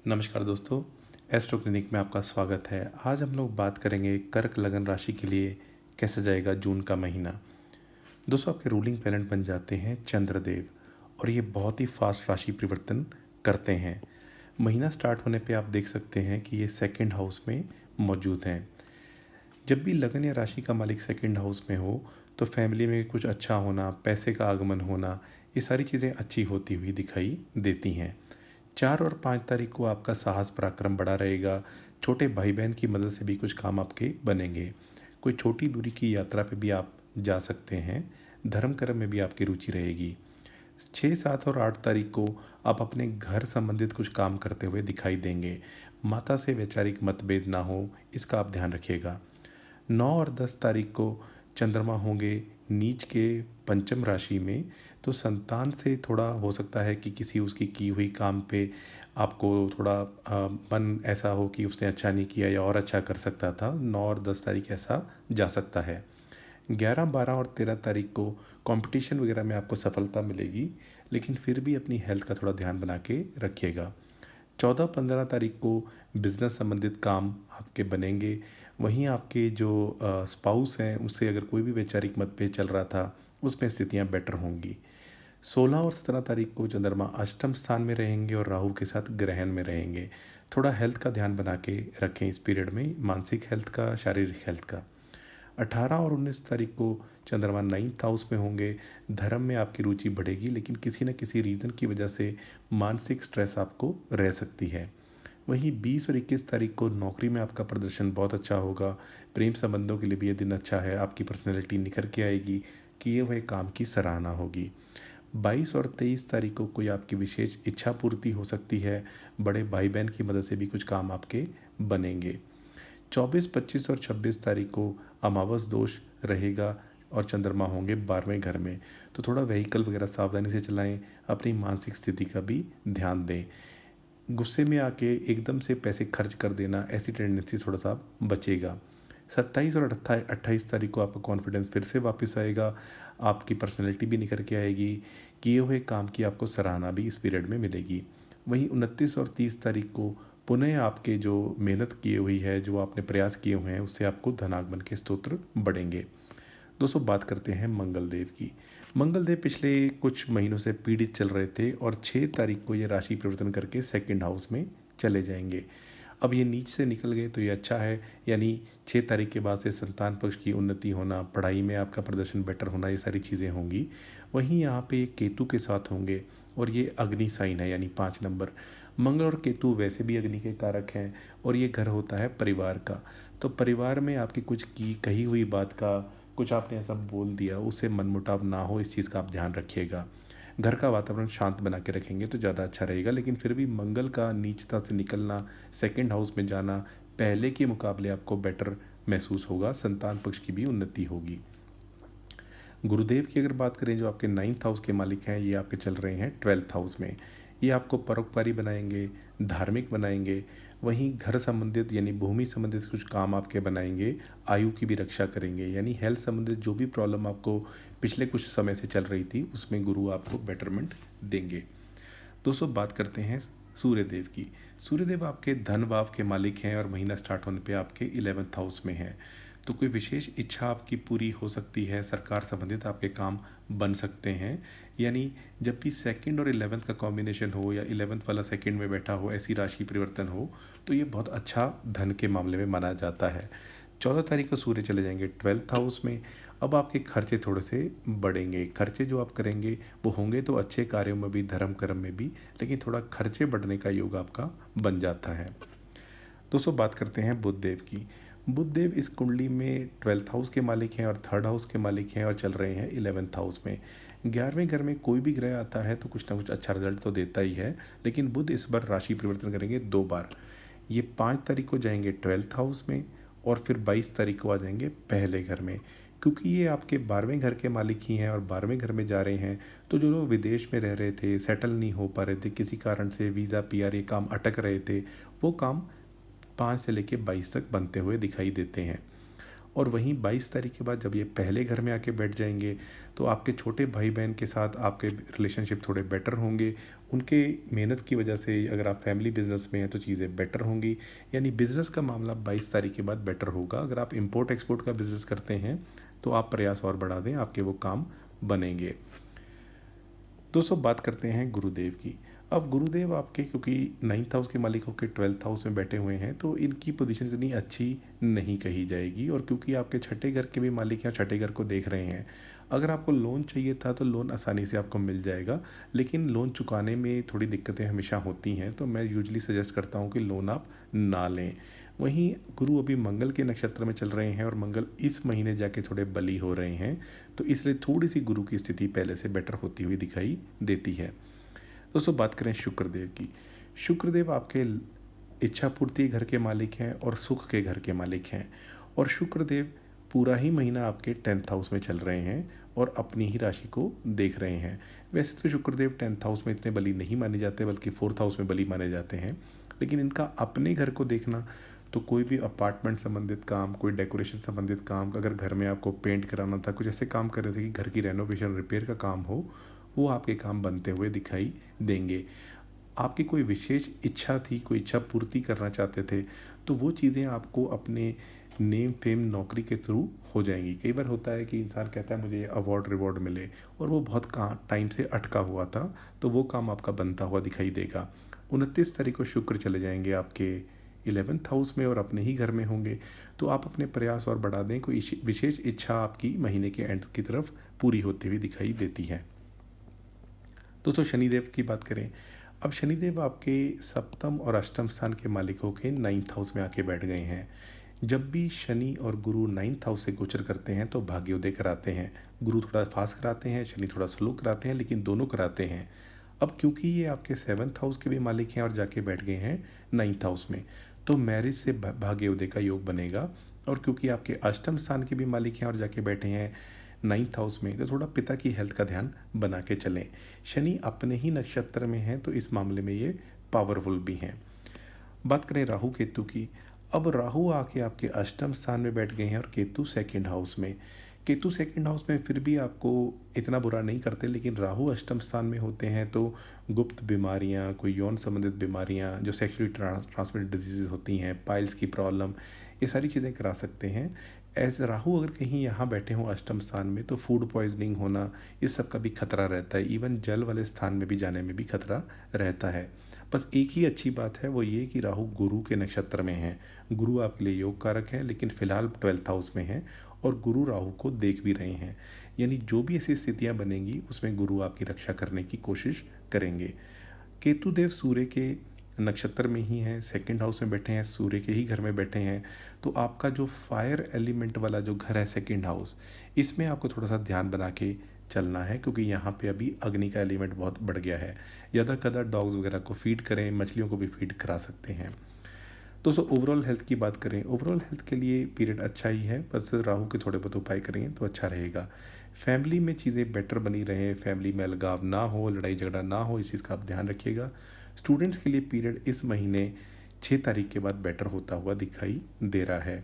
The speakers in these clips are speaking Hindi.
नमस्कार दोस्तों, एस्ट्रो क्लिनिक में आपका स्वागत है। आज हम लोग बात करेंगे कर्क लगन राशि के लिए कैसे जाएगा जून का महीना। दोस्तों, आपके रूलिंग प्लैनेट बन जाते हैं चंद्रदेव और ये बहुत ही फास्ट राशि परिवर्तन करते हैं। महीना स्टार्ट होने पे आप देख सकते हैं कि ये सेकंड हाउस में मौजूद हैं। जब भी लगन या राशि का मालिक सेकंड हाउस में हो तो फैमिली में कुछ अच्छा होना, पैसे का आगमन होना, ये सारी चीज़ें अच्छी होती हुई दिखाई देती हैं। 4 और 5 तारीख को आपका साहस पराक्रम बढ़ा रहेगा। छोटे भाई बहन की मदद से भी कुछ काम आपके बनेंगे। कोई छोटी दूरी की यात्रा पे भी आप जा सकते हैं। धर्म कर्म में भी आपकी रुचि रहेगी। 6, 7 और 8 तारीख को आप अपने घर संबंधित कुछ काम करते हुए दिखाई देंगे। माता से वैचारिक मतभेद ना हो, इसका आप ध्यान रखिएगा। 9 और 10 तारीख को चंद्रमा होंगे नीच के पंचम राशि में, तो संतान से थोड़ा हो सकता है कि किसी उसकी की हुई काम पे आपको थोड़ा मन ऐसा हो कि उसने अच्छा नहीं किया या और अच्छा कर सकता था। 9 और 10 तारीख ऐसा जा सकता है। 11, 12 और 13 तारीख को कंपटीशन वगैरह में आपको सफलता मिलेगी, लेकिन फिर भी अपनी हेल्थ का थोड़ा ध्यान बना के रखिएगा। 14, 15 तारीख को बिजनेस संबंधित काम आपके बनेंगे। वहीं आपके जो स्पाउस हैं उससे अगर कोई भी वैचारिक मतभेद चल रहा था, उसमें स्थितियां बेटर होंगी। 16 और 17 तारीख को चंद्रमा अष्टम स्थान में रहेंगे और राहु के साथ ग्रहण में रहेंगे। थोड़ा हेल्थ का ध्यान बना के रखें इस पीरियड में, मानसिक हेल्थ का, शारीरिक हेल्थ का। 18 और 19 तारीख को चंद्रमा 9th हाउस में होंगे। धर्म में आपकी रुचि बढ़ेगी, लेकिन किसी न किसी रीज़न की वजह से मानसिक स्ट्रेस आपको रह सकती है। वहीं 20 और 21 तारीख को नौकरी में आपका प्रदर्शन बहुत अच्छा होगा। प्रेम संबंधों के लिए भी ये दिन अच्छा है। आपकी पर्सनैलिटी निखर के आएगी, किए हुए काम की सराहना होगी। 22 और 23 तारीख को कोई आपकी विशेष इच्छा पूर्ति हो सकती है। बड़े भाई बहन की मदद से भी कुछ काम आपके बनेंगे। 24, 25 और 26 तारीख को अमावस दोष रहेगा और चंद्रमा होंगे 12वें घर में, तो थोड़ा व्हीकल वगैरह सावधानी से चलाएं। अपनी मानसिक स्थिति का भी ध्यान दें। गुस्से में आके एकदम से पैसे खर्च कर देना, ऐसी टेंडेंसी थोड़ा सा बचेगा। 27 और 28 तारीख को आपका कॉन्फिडेंस फिर से वापस आएगा। आपकी पर्सनैलिटी भी निखर के आएगी। किए हुए काम की आपको सराहना भी इस पीरियड में मिलेगी। वहीं 29 और 30 तारीख को पुनः आपके जो मेहनत की हुई है, जो आपने प्रयास किए हुए हैं, उससे आपको धनागमन के स्तोत्र बढ़ेंगे। दोस्तों, बात करते हैं मंगल देव की। मंगल देव पिछले कुछ महीनों से पीड़ित चल रहे थे और 6 तारीख को ये राशि परिवर्तन करके सेकंड हाउस में चले जाएंगे। अब ये नीच से निकल गए तो ये अच्छा है, यानी 6 तारीख के बाद से संतान पक्ष की उन्नति होना, पढ़ाई में आपका प्रदर्शन बेटर होना, ये सारी चीज़ें होंगी। वहीं यहाँ पे ये केतु के साथ होंगे और ये अग्नि साइन है, यानी 5 नंबर। मंगल और केतु वैसे भी अग्नि के कारक हैं और ये घर होता है परिवार का। तो परिवार में आपकी कुछ की कही हुई बात का, कुछ आपने ऐसा बोल दिया, उससे मनमुटाव ना हो, इस चीज़ का आप ध्यान रखिएगा। घर का वातावरण शांत बना के रखेंगे तो ज़्यादा अच्छा रहेगा। लेकिन फिर भी मंगल का नीचता से निकलना, सेकंड हाउस में जाना, पहले के मुकाबले आपको बेटर महसूस होगा। संतान पक्ष की भी उन्नति होगी। गुरुदेव की अगर बात करें, जो आपके 9th हाउस के मालिक हैं, ये आपके चल रहे हैं 12th हाउस में। ये आपको परोपकारी बनाएंगे, धार्मिक बनाएंगे। वहीं घर संबंधित यानी भूमि संबंधित कुछ काम आपके बनाएंगे। आयु की भी रक्षा करेंगे, यानी हेल्थ संबंधित जो भी प्रॉब्लम आपको पिछले कुछ समय से चल रही थी, उसमें गुरु आपको बेटरमेंट देंगे। दोस्तों, बात करते हैं सूर्यदेव की। सूर्यदेव आपके धन भाव के मालिक हैं और महीना स्टार्ट होने पे आपके 11th हाउस में हैं। तो कोई विशेष इच्छा आपकी पूरी हो सकती है। सरकार संबंधित आपके काम बन सकते हैं। यानी जब भी सेकंड और 11th का कॉम्बिनेशन हो या 11th वाला सेकंड में बैठा हो, ऐसी राशि परिवर्तन हो, तो ये बहुत अच्छा धन के मामले में माना जाता है। 14 तारीख को सूर्य चले जाएंगे 12th हाउस में। अब आपके खर्चे थोड़े से बढ़ेंगे। खर्चे जो आप करेंगे वो होंगे तो अच्छे कार्यों में भी, धर्म कर्म में भी, लेकिन थोड़ा खर्चे बढ़ने का योग आपका बन जाता है। दोस्तों, बात करते हैं बुध देव की। बुध देव इस कुंडली में 12th हाउस के मालिक हैं और 3rd हाउस के मालिक हैं और चल रहे हैं 11th हाउस में। 11वें घर में कोई भी ग्रह आता है तो कुछ ना कुछ अच्छा रिजल्ट तो देता ही है, लेकिन बुध इस बार राशि परिवर्तन करेंगे 2 बार। ये 5 तारीख को जाएंगे 12th हाउस में और फिर 22 तारीख को आ जाएंगे पहले घर में। क्योंकि ये आपके 12वें घर के मालिक ही हैं और 12वें घर में जा रहे हैं, तो जो लोग विदेश में रह रहे थे, सेटल नहीं हो पा रहे थे, किसी कारण से वीज़ा पीआर ये काम अटक रहे थे, वो काम 5 से लेकर 22 तक बनते हुए दिखाई देते हैं। और वहीं 22 तारीख के बाद जब ये पहले घर में आके बैठ जाएंगे तो आपके छोटे भाई बहन के साथ आपके रिलेशनशिप थोड़े बेटर होंगे। उनके मेहनत की वजह से अगर आप फैमिली बिजनेस में हैं तो चीज़ें बेटर होंगी। यानी बिजनेस का मामला 22 तारीख के बाद बेटर होगा। अगर आप इंपोर्ट एक्सपोर्ट का बिजनेस करते हैं तो आप प्रयास और बढ़ा दें, आपके वो काम बनेंगे। दोस्तों बात करते हैं गुरुदेव की। अब गुरुदेव आपके क्योंकि 9th हाउस के मालिक होकर 12th हाउस में बैठे हुए हैं तो इनकी पोजीशन इतनी अच्छी नहीं कही जाएगी। और क्योंकि आपके छठे घर के भी मालिक हैं, छठे घर को देख रहे हैं, अगर आपको लोन चाहिए था तो लोन आसानी से आपको मिल जाएगा। लेकिन लोन चुकाने में थोड़ी दिक्कतें हमेशा होती हैं, तो मैं यूजली सजेस्ट करता हूँ कि लोन आप ना लें। वहीं गुरु अभी मंगल के नक्षत्र में चल रहे हैं और मंगल इस महीने जाके थोड़े बली हो रहे हैं, तो इसलिए थोड़ी सी गुरु की स्थिति पहले से बेटर होती हुई दिखाई देती है। दोस्तों बात करें शुक्रदेव की। शुक्रदेव आपके इच्छा पूर्ति घर के मालिक हैं और सुख के घर के मालिक हैं। और शुक्रदेव पूरा ही महीना आपके 10th हाउस में चल रहे हैं और अपनी ही राशि को देख रहे हैं। वैसे तो शुक्रदेव 10th हाउस में इतने बली नहीं माने जाते, बल्कि 4th हाउस में बली माने जाते हैं। लेकिन इनका अपने घर को देखना, तो कोई भी अपार्टमेंट संबंधित काम, कोई डेकोरेशन संबंधित काम, अगर घर में आपको पेंट कराना था, कुछ ऐसे काम कर रहे थे कि घर की रेनोवेशन रिपेयर का काम हो, वो आपके काम बनते हुए दिखाई देंगे। आपकी कोई विशेष इच्छा थी, कोई इच्छा पूर्ति करना चाहते थे, तो वो चीज़ें आपको अपने नेम फेम नौकरी के थ्रू हो जाएंगी। कई बार होता है कि इंसान कहता है मुझे ये अवार्ड रिवॉर्ड मिले, और वो बहुत टाइम से अटका हुआ था, तो वो काम आपका बनता हुआ दिखाई देगा। 29 तारीख को शुक्र चले जाएंगे आपके 11th हाउस में और अपने ही घर में होंगे, तो आप अपने प्रयास और बढ़ा दें। कोई विशेष इच्छा आपकी महीने के एंड की तरफ पूरी होती हुई दिखाई देती है। दोस्तों शनिदेव की बात करें। अब शनिदेव आपके सप्तम और अष्टम स्थान के मालिक होकर 9th हाउस में आके बैठ गए हैं। जब भी शनि और गुरु 9th हाउस से गोचर करते हैं तो भाग्योदय कराते हैं। गुरु थोड़ा फास्ट कराते हैं, शनि थोड़ा स्लो कराते हैं, लेकिन दोनों कराते हैं। अब क्योंकि ये आपके 7th हाउस के भी मालिक हैं और जाके बैठ गए हैं 9th हाउस में, तो मैरिज से भाग्योदय का योग बनेगा। और क्योंकि आपके अष्टम स्थान के भी मालिक हैं और जाके बैठे हैं 9th हाउस में, तो थोड़ा पिता की हेल्थ का ध्यान बना के चलें। शनि अपने ही नक्षत्र में हैं, तो इस मामले में ये पावरफुल भी हैं। बात करें राहु केतु की। अब राहु आके आपके अष्टम स्थान में बैठ गए हैं और केतु 2nd हाउस में। केतु 2nd हाउस में फिर भी आपको इतना बुरा नहीं करते, लेकिन राहु अष्टम स्थान में होते हैं तो गुप्त बीमारियां, कोई यौन संबंधित बीमारियां, जो सेक्सुअली ट्रांसमिटेड डिजीज़ होती हैं, पाइल्स की प्रॉब्लम, ये सारी चीज़ें करा सकते हैं। एज राहु अगर कहीं यहाँ बैठे हों अष्टम स्थान में, तो फूड पॉइजनिंग होना, इस सब का भी खतरा रहता है। इवन जल वाले स्थान में भी जाने में भी खतरा रहता है। बस एक ही अच्छी बात है, वो ये कि राहु गुरु के नक्षत्र में है। गुरु आपके लिए योग कारक है, लेकिन फिलहाल 12th हाउस में है और गुरु राहु को देख भी रहे हैं। यानी जो भी ऐसी स्थितियां बनेंगी उसमें गुरु आपकी रक्षा करने की कोशिश करेंगे। केतु देव सूर्य के नक्षत्र में ही हैं, 2nd हाउस में बैठे हैं, सूर्य के ही घर में बैठे हैं। तो आपका जो फायर एलिमेंट वाला जो घर है 2nd हाउस, इसमें आपको थोड़ा सा ध्यान बना के चलना है, क्योंकि यहाँ पे अभी अग्नि का एलिमेंट बहुत बढ़ गया है। यदा कदा डॉग्स वगैरह को फीड करें, मछलियों को भी फीड करा सकते हैं। दोस्तों ओवरऑल हेल्थ की बात करें, ओवरऑल हेल्थ के लिए पीरियड अच्छा ही है, बस राहु के थोड़े बहुत उपाय करेंगे तो अच्छा रहेगा। फैमिली में चीज़ें बेटर बनी रहें, फैमिली में अलगाव ना हो, लड़ाई झगड़ा ना हो, इस चीज़ का आप ध्यान रखिएगा। स्टूडेंट्स के लिए पीरियड इस महीने 6 तारीख के बाद बेटर होता हुआ दिखाई दे रहा है।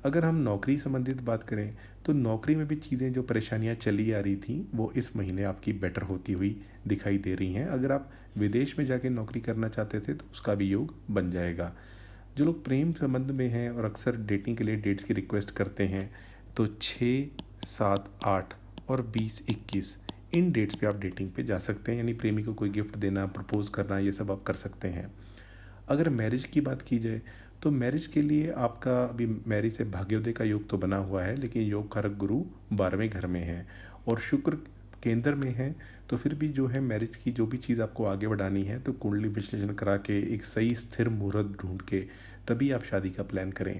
अगर हम नौकरी संबंधित बात करें तो नौकरी में भी चीज़ें जो परेशानियां चली आ रही थी वो इस महीने आपकी बेटर होती हुई दिखाई दे रही हैं। अगर आप विदेश में जाके नौकरी करना चाहते थे तो उसका भी योग बन जाएगा। जो लोग प्रेम संबंध में हैं और अक्सर डेटिंग के लिए डेट्स की रिक्वेस्ट करते हैं, तो 6, 7, 8 और 20, 21 इन डेट्स पे आप डेटिंग पे जा सकते हैं। यानी प्रेमी को कोई गिफ्ट देना, प्रपोज करना, ये सब आप कर सकते हैं। अगर मैरिज की बात की जाए तो मैरिज के लिए आपका अभी मैरिज से भाग्योदय का योग तो बना हुआ है, लेकिन योग कारक गुरु 12वें घर में है और शुक्र केंद्र में है। तो फिर भी जो है मैरिज की जो भी चीज़ आपको आगे बढ़ानी है तो कुंडली विश्लेषण करा के एक सही स्थिर मुहूर्त ढूंढ के तभी आप शादी का प्लान करें।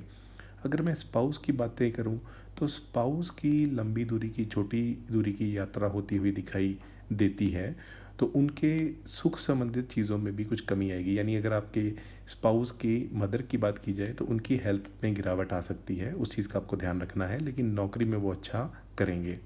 अगर मैं स्पाउस की बातें करूं तो स्पाउस की लंबी दूरी की, छोटी दूरी की यात्रा होती हुई दिखाई देती है, तो उनके सुख संबंधित चीज़ों में भी कुछ कमी आएगी। यानी अगर आपके स्पाउस की मदर की बात की जाए तो उनकी हेल्थ में गिरावट आ सकती है, उस चीज़ का आपको ध्यान रखना है, लेकिन नौकरी में वो अच्छा करेंगे।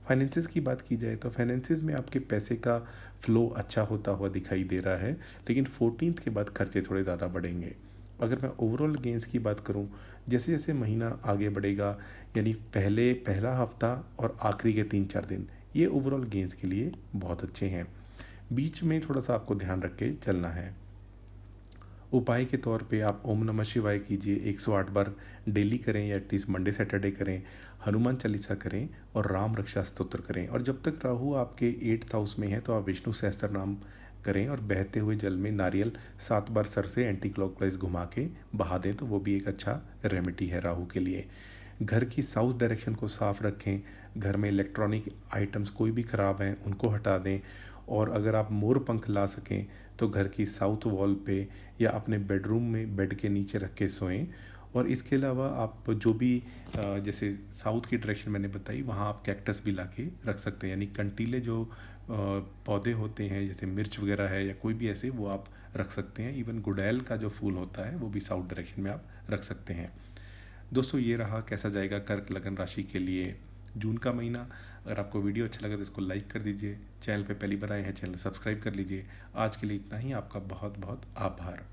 फाइनेंसिस की बात की जाए तो फाइनेंसिस में आपके पैसे का फ्लो अच्छा होता हुआ दिखाई दे रहा है, लेकिन 14th के बाद खर्चे थोड़े ज़्यादा बढ़ेंगे। अगर मैं ओवरऑल गेन्स की बात करूँ, जैसे-जैसे महीना आगे बढ़ेगा, यानी पहला हफ्ता और आखिरी के 3-4 दिन, ये ओवरऑल गेन्स के लिए बहुत अच्छे हैं। बीच में थोड़ा-सा आपको ध्यान रख के चलना है। उपाय के तौर पे आप ओम नमः शिवाय कीजिए 108 बार डेली करें या एटलीस्ट मंडे सैटरडे करें, हनुमान चालीसा करें और राम रक्षा स्तोत्र करें। और जब तक राहु आपके 8th हाउस में है तो आप विष्णु सहस्त्रनाम करें और बहते हुए जल में नारियल 7 बार सर से एंटी क्लॉकवाइज घुमा के बहा दें, तो वो भी एक अच्छा रेमेडी है राहु के लिए। घर की साउथ डायरेक्शन को साफ रखें, घर में इलेक्ट्रॉनिक आइटम्स कोई भी ख़राब हैं उनको हटा दें, और अगर आप मोर पंख ला सकें तो घर की साउथ वॉल पे या अपने बेडरूम में बेड के नीचे रख के सोएं। और इसके अलावा आप जो भी जैसे साउथ की डायरेक्शन मैंने बताई, वहाँ आप कैक्टस भी ला के रख सकते हैं, यानी कंटीले जो पौधे होते हैं जैसे मिर्च वगैरह है या कोई भी ऐसे, वो आप रख सकते हैं। इवन गुड़ैल का जो फूल होता है वो भी साउथ डायरेक्शन में आप रख सकते हैं। दोस्तों, ये रहा कैसा जाएगा कर्क लगन राशि के लिए जून का महीना। अगर आपको वीडियो अच्छा लगा तो इसको लाइक कर दीजिए। चैनल पे पहली बार आए हैं, चैनल सब्सक्राइब कर लीजिए। आज के लिए इतना ही। आपका बहुत बहुत आभार।